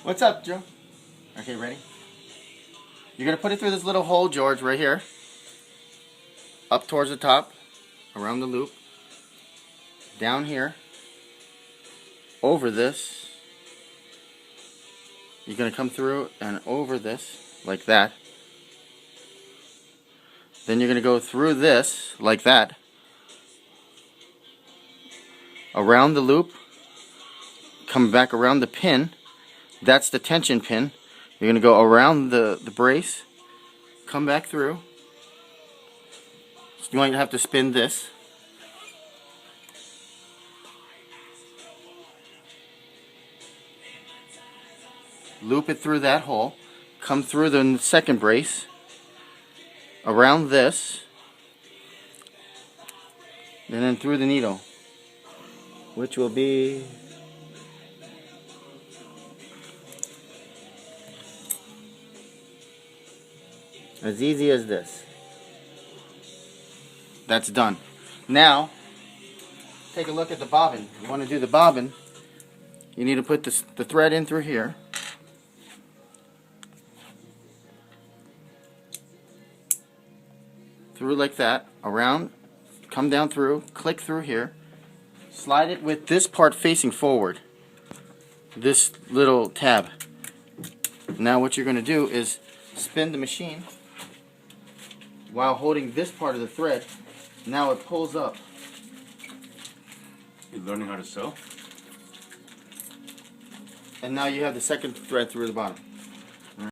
What's up, Joe? Okay, ready? You're going to put it through this little hole, George, right here. Up towards the top, around the loop. Down here. Over this. You're going to come through and over this, like that. Then you're going to go through this, like that. Around the loop. Come back around the pin. That's the tension pin. You're going to go around the brace. Come back through. So you might have to spin this. Loop it through that hole. Come through the second brace. Around this. And then through the needle. Which will be... as easy as this. That's done. Now, take a look at the bobbin. You want to do the bobbin, you need to put the thread in through here. Through like that, around, come down through, click through here, slide it with this part facing forward. This little tab. Now what you're going to do is spin the machine while holding this part of the thread. Now it pulls up. You're learning how to sew? And now you have the second thread through the bottom.